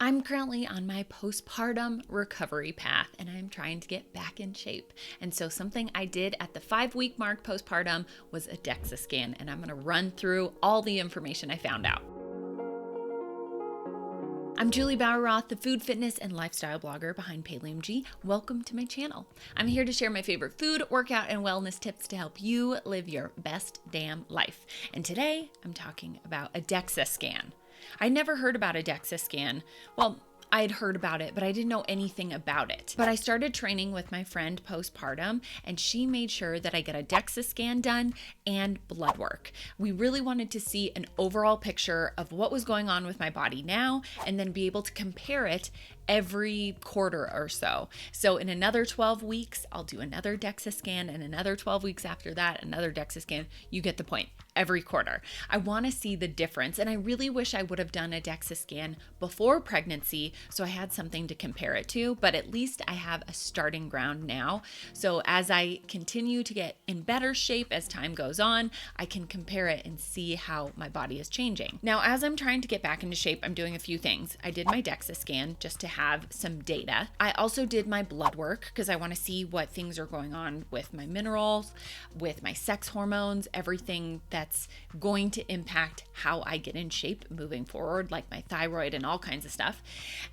I'm currently on my postpartum recovery path and I'm trying to get back in shape. And so something I did at the 5-week mark postpartum was a Dexa scan, and I'm going to run through all the information I found out. I'm Juli Bauer Roth, the food, fitness, and lifestyle blogger behind PaleoMG. Welcome to my channel. I'm here to share my favorite food, workout, and wellness tips to help you live your best damn life. And today I'm talking about a Dexa scan. I never heard about a Dexa scan. Well, I had heard about it, but I didn't know anything about it. But I started training with my friend postpartum, and she made sure that I get a Dexa scan done and blood work. We really wanted to see an overall picture of what was going on with my body now, and then be able to compare it every quarter or so. So in another 12 weeks, I'll do another Dexa scan, and another 12 weeks after that, another Dexa scan. You get the point. Every quarter. I want to see the difference, and I really wish I would have done a Dexa scan before pregnancy so I had something to compare it to, but at least I have a starting ground now. So as I continue to get in better shape as time goes on, I can compare it and see how my body is changing. Now, as I'm trying to get back into shape, I'm doing a few things. I did my Dexa scan just to have some data. I also did my blood work because I want to see what things are going on with my minerals, with my sex hormones, everything that's going to impact how I get in shape moving forward, like my thyroid and all kinds of stuff.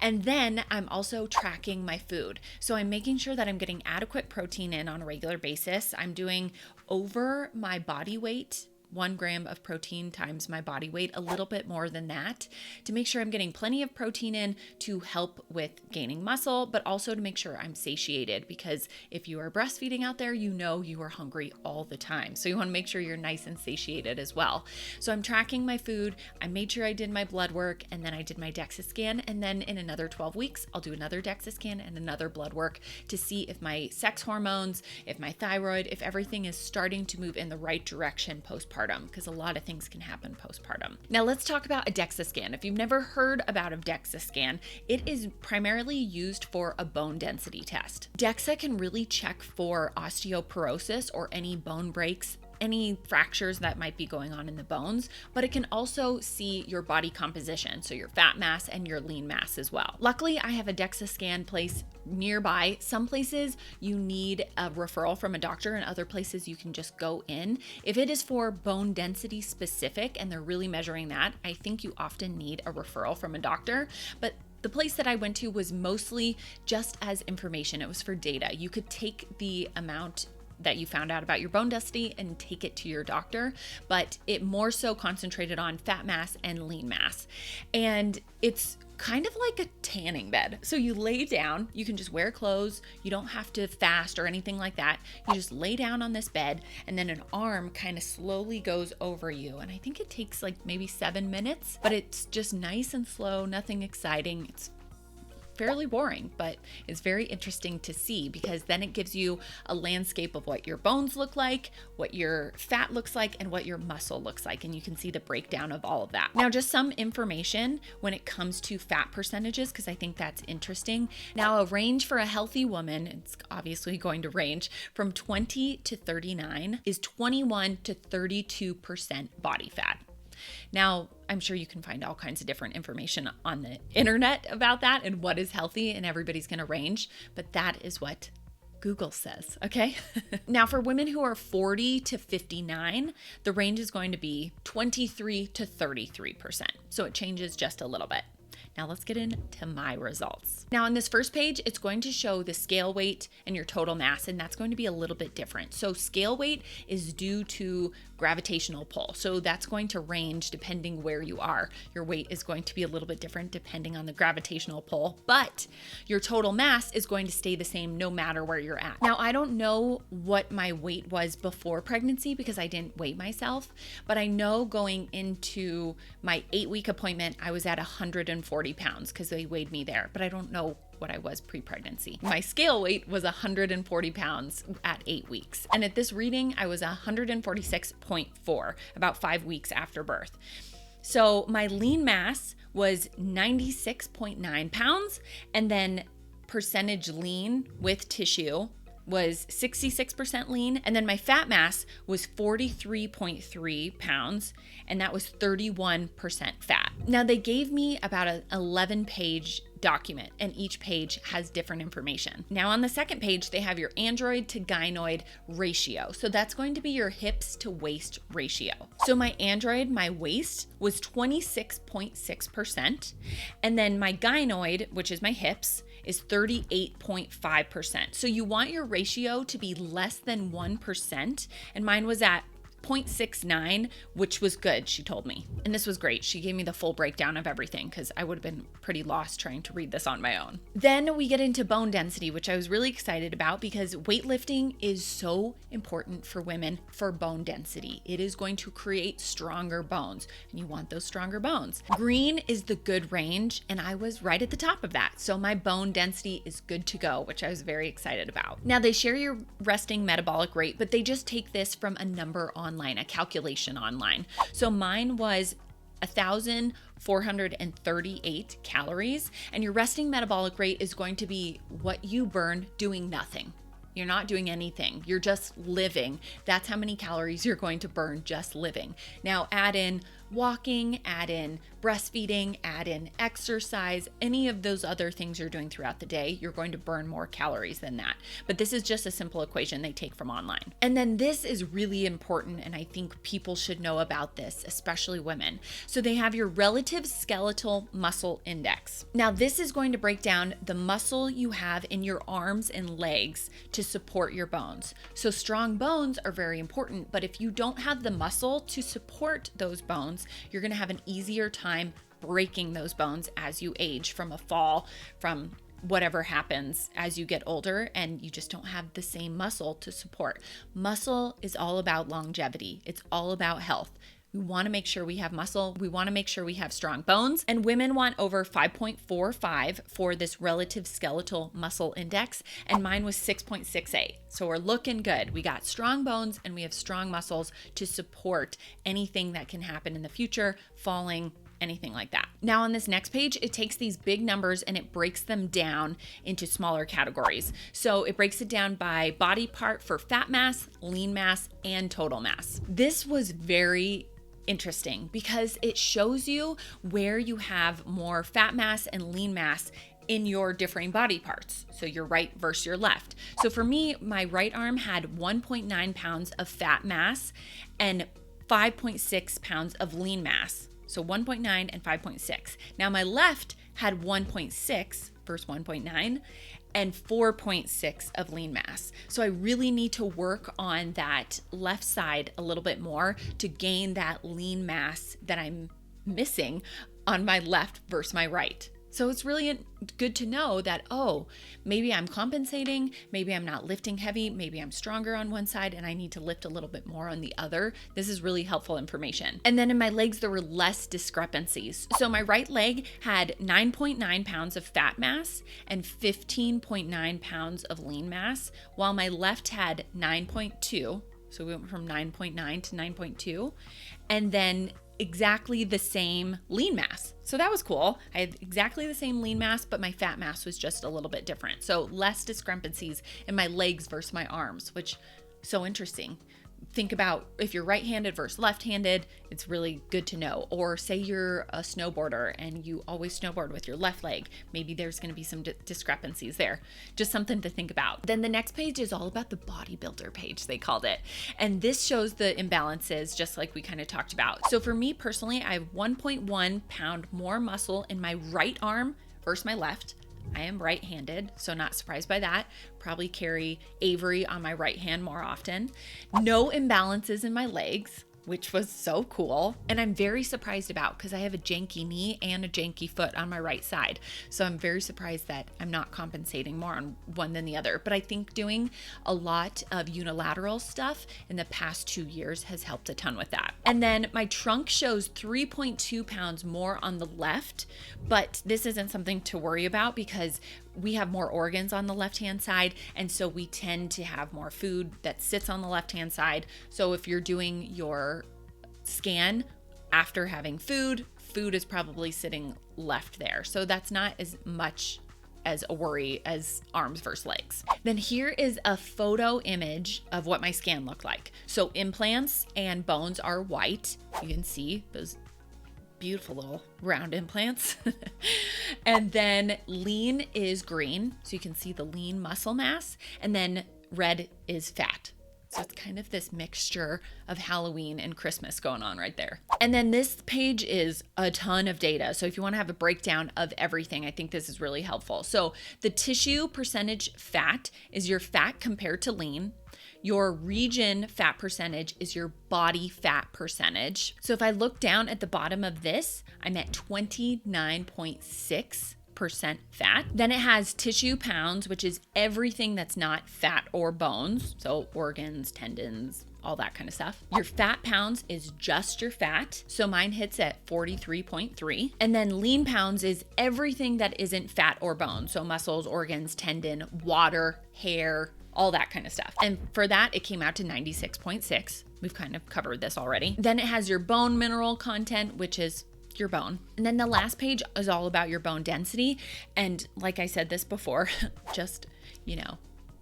And then I'm also tracking my food. So I'm making sure that I'm getting adequate protein in on a regular basis. I'm doing over my body weight, 1 gram of protein times my body weight, a little bit more than that, to make sure I'm getting plenty of protein in to help with gaining muscle, but also to make sure I'm satiated, because if you are breastfeeding out there, you know you are hungry all the time. So you want to make sure you're nice and satiated as well. So I'm tracking my food. I made sure I did my blood work, and then I did my Dexa scan. And then in another 12 weeks, I'll do another Dexa scan and another blood work to see if my sex hormones, if my thyroid, if everything is starting to move in the right direction postpartum, because a lot of things can happen postpartum. Now let's talk about a Dexa scan. If you've never heard about a Dexa scan, it is primarily used for a bone density test. Dexa can really check for osteoporosis or any bone breaks, any fractures that might be going on in the bones, but it can also see your body composition, so your fat mass and your lean mass as well. Luckily, I have a Dexa scan place nearby. Some places you need a referral from a doctor, and other places you can just go in. If it is for bone density specific and they're really measuring that, I think you often need a referral from a doctor. But the place that I went to was mostly just as information. It was for data. You could take the amount that you found out about your bone density and take it to your doctor, but it more so concentrated on fat mass and lean mass. And it's kind of like a tanning bed. So you lay down, you can just wear clothes, you don't have to fast or anything like that. You just lay down on this bed, and then an arm kind of slowly goes over you. And I think it takes like maybe 7 minutes, but it's just nice and slow, nothing exciting. It's fairly boring, but it's very interesting to see, because then it gives you a landscape of what your bones look like, what your fat looks like, and what your muscle looks like. And you can see the breakdown of all of that. Now, just some information when it comes to fat percentages, because I think that's interesting. Now, a range for a healthy woman, it's obviously going to range from 20 to 39, is 21 to 32% body fat. Now, I'm sure you can find all kinds of different information on the internet about that and what is healthy, and everybody's going to range, but that is what Google says, okay? Now, for women who are 40 to 59, the range is going to be 23 to 33%. So it changes just a little bit. Now let's get into my results. Now on this first page, it's going to show the scale weight and your total mass, and that's going to be a little bit different. So scale weight is due to gravitational pull. So that's going to range depending where you are. Your weight is going to be a little bit different depending on the gravitational pull, but your total mass is going to stay the same no matter where you're at. Now, I don't know what my weight was before pregnancy because I didn't weigh myself, but I know going into my 8-week appointment, I was at 140 pounds because they weighed me there, but I don't know what I was pre-pregnancy. My scale weight was 140 pounds at 8 weeks. And at this reading, I was 146.4, about 5 weeks after birth. So my lean mass was 96.9 pounds, and then percentage lean with tissue was 66% lean, and then my fat mass was 43.3 pounds, and that was 31% fat. Now they gave me about an 11-page document, and each page has different information. Now on the second page, they have your android to gynoid ratio. So that's going to be your hips to waist ratio. So my android, my waist, was 26.6%, and then my gynoid, which is my hips, is 38.5%. So you want your ratio to be less than 1%, and mine was at 0.69, which was good, she told me. And this was great. She gave me the full breakdown of everything because I would have been pretty lost trying to read this on my own. Then we get into bone density, which I was really excited about because weightlifting is so important for women for bone density. It is going to create stronger bones, and you want those stronger bones. Green is the good range, and I was right at the top of that. So my bone density is good to go, which I was very excited about. Now they share your resting metabolic rate, but they just take this from a number online, a calculation online. So mine was 1,438 calories, and your resting metabolic rate is going to be what you burn doing nothing. You're not doing anything. You're just living. That's how many calories you're going to burn just living. Now add in walking, add in breastfeeding, add in exercise, any of those other things you're doing throughout the day, you're going to burn more calories than that. But this is just a simple equation they take from online. And then this is really important, and I think people should know about this, especially women. So they have your relative skeletal muscle index. Now this is going to break down the muscle you have in your arms and legs to support your bones. So strong bones are very important, but if you don't have the muscle to support those bones, you're going to have an easier time breaking those bones as you age from a fall, from whatever happens as you get older, and you just don't have the same muscle to support. Muscle is all about longevity. It's all about health. We want to make sure we have muscle. We want to make sure we have strong bones. And women want over 5.45 for this relative skeletal muscle index. And mine was 6.68. So we're looking good. We got strong bones and we have strong muscles to support anything that can happen in the future, falling, anything like that. Now on this next page, it takes these big numbers and it breaks them down into smaller categories. So it breaks it down by body part for fat mass, lean mass, and total mass. This was very interesting because it shows you where you have more fat mass and lean mass in your differing body parts. So your right versus your left. So for me, my right arm had 1.9 pounds of fat mass and 5.6 pounds of lean mass. So 1.9 and 5.6. Now my left had 1.6 versus 1.9 and 4.6 of lean mass. So I really need to work on that left side a little bit more to gain that lean mass that I'm missing on my left versus my right. So it's really good to know that, oh, maybe I'm compensating, maybe I'm not lifting heavy, maybe I'm stronger on one side and I need to lift a little bit more on the other. This is really helpful information. And then in my legs, there were less discrepancies. So my right leg had 9.9 pounds of fat mass and 15.9 pounds of lean mass, while my left had 9.2. So we went from 9.9 to 9.2, and then exactly the same lean mass. So that was cool. I had exactly the same lean mass, but my fat mass was just a little bit different. So less discrepancies in my legs versus my arms, which so interesting. Think about if you're right-handed versus left-handed, it's really good to know. Or say you're a snowboarder and you always snowboard with your left leg. Maybe there's going to be some discrepancies there. Just something to think about. Then the next page is all about the bodybuilder page, they called it. And this shows the imbalances, just like we kind of talked about. So for me personally, I have 1.1 pound more muscle in my right arm versus my left. I am right-handed, so not surprised by that. Probably carry Avery on my right hand more often. No imbalances in my legs, which was so cool. And I'm very surprised about because I have a janky knee and a janky foot on my right side. So I'm very surprised that I'm not compensating more on one than the other. But I think doing a lot of unilateral stuff in the past 2 years has helped a ton with that. And then my trunk shows 3.2 pounds more on the left, but this isn't something to worry about because we have more organs on the left-hand side, and so we tend to have more food that sits on the left-hand side. So if you're doing your scan after having food is probably sitting left there. So that's not as much as a worry as arms versus legs. Then here is a photo image of what my scan looked like. So implants and bones are white. You can see those beautiful little round implants. And then lean is green. So you can see the lean muscle mass. And then red is fat. So it's kind of this mixture of Halloween and Christmas going on right there. And then this page is a ton of data. So if you want to have a breakdown of everything, I think this is really helpful. So the tissue percentage fat is your fat compared to lean. Your region fat percentage is your body fat percentage. So if I look down at the bottom of this, I'm at 29.6% fat. Then it has tissue pounds, which is everything that's not fat or bones. So organs, tendons, all that kind of stuff. Your fat pounds is just your fat. So mine hits at 43.3. And then lean pounds is everything that isn't fat or bone. So muscles, organs, tendon, water, hair, all that kind of stuff. And for that, it came out to 96.6. We've kind of covered this already. Then it has your bone mineral content, which is your bone. And then the last page is all about your bone density. And like I said this before, just,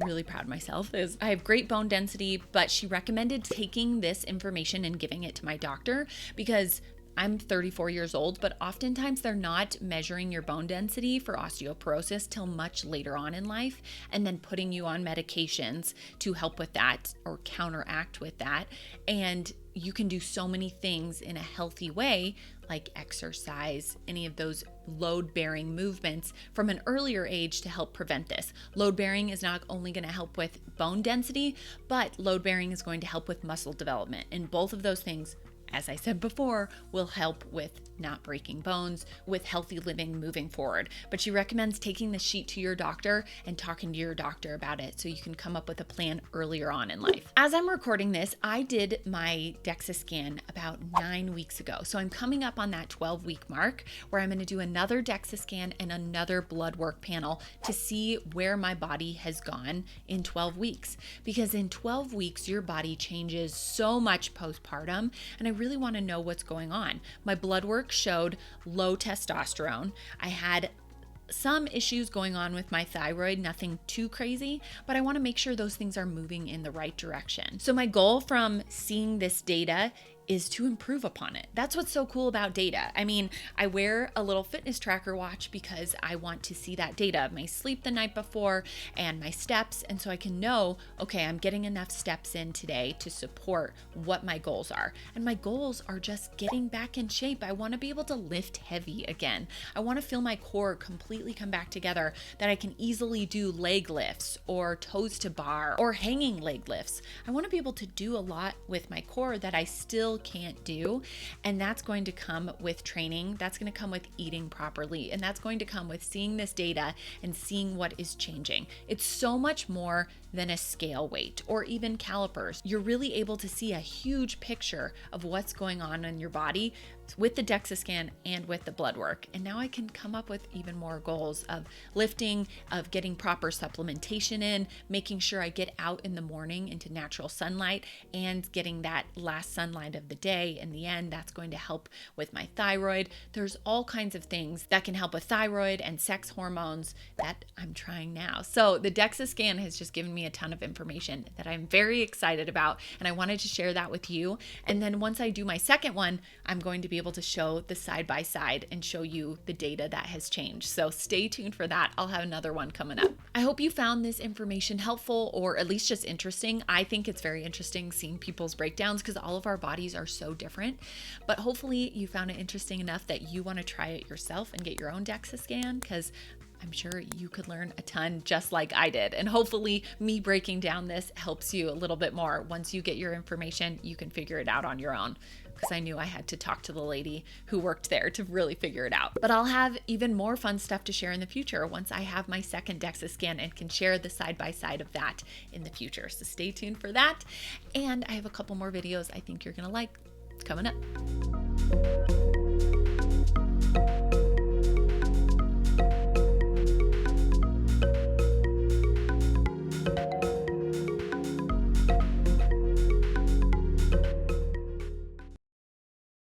really proud of myself is I have great bone density, but she recommended taking this information and giving it to my doctor because I'm 34 years old, but oftentimes they're not measuring your bone density for osteoporosis till much later on in life, and then putting you on medications to help with that or counteract with that. And you can do so many things in a healthy way, like exercise, any of those load-bearing movements from an earlier age to help prevent this. Load-bearing is not only going to help with bone density, but load-bearing is going to help with muscle development. And both of those things, as I said before, will help with not breaking bones, with healthy living moving forward. But she recommends taking the sheet to your doctor and talking to your doctor about it so you can come up with a plan earlier on in life. As I'm recording this, I did my dexascan about 9 weeks ago. So I'm coming up on that 12-week mark where I'm going to do another dexascan and another blood work panel to see where my body has gone in 12 weeks. Because in 12 weeks, your body changes so much postpartum, and I really want to know what's going on. My blood work showed low testosterone. I had some issues going on with my thyroid, nothing too crazy, but I want to make sure those things are moving in the right direction. So my goal from seeing this data is to improve upon it. That's what's so cool about data. I mean, I wear a little fitness tracker watch because I want to see that data, my sleep the night before and my steps. And so I can know, okay, I'm getting enough steps in today to support what my goals are. And my goals are just getting back in shape. I want to be able to lift heavy again. I want to feel my core completely come back together, that I can easily do leg lifts or toes to bar or hanging leg lifts. I want to be able to do a lot with my core that I still can't do. And that's going to come with training. That's going to come with eating properly. And that's going to come with seeing this data and seeing what is changing. It's so much more than a scale weight or even calipers. You're really able to see a huge picture of what's going on in your body with the Dexascan and with the blood work. And now I can come up with even more goals of lifting, of getting proper supplementation in, making sure I get out in the morning into natural sunlight and getting that last sunlight of the day. In the end, that's going to help with my thyroid. There's all kinds of things that can help with thyroid and sex hormones that I'm trying now. So the Dexascan has just given me a ton of information that I'm very excited about, and I wanted to share that with you. And then once I do my second one, I'm going to be able to show the side by side and show you the data that has changed. So stay tuned for that. I'll have another one coming up. I hope you found this information helpful or at least just interesting. I think it's very interesting seeing people's breakdowns because all of our bodies are so different. But hopefully you found it interesting enough that you want to try it yourself and get your own DEXA scan, because I'm sure you could learn a ton just like I did. And hopefully me breaking down this helps you a little bit more. Once you get your information, you can figure it out on your own, because I knew I had to talk to the lady who worked there to really figure it out. But I'll have even more fun stuff to share in the future once I have my second DEXA scan and can share the side-by-side of that in the future. So stay tuned for that. And I have a couple more videos I think you're gonna like coming up.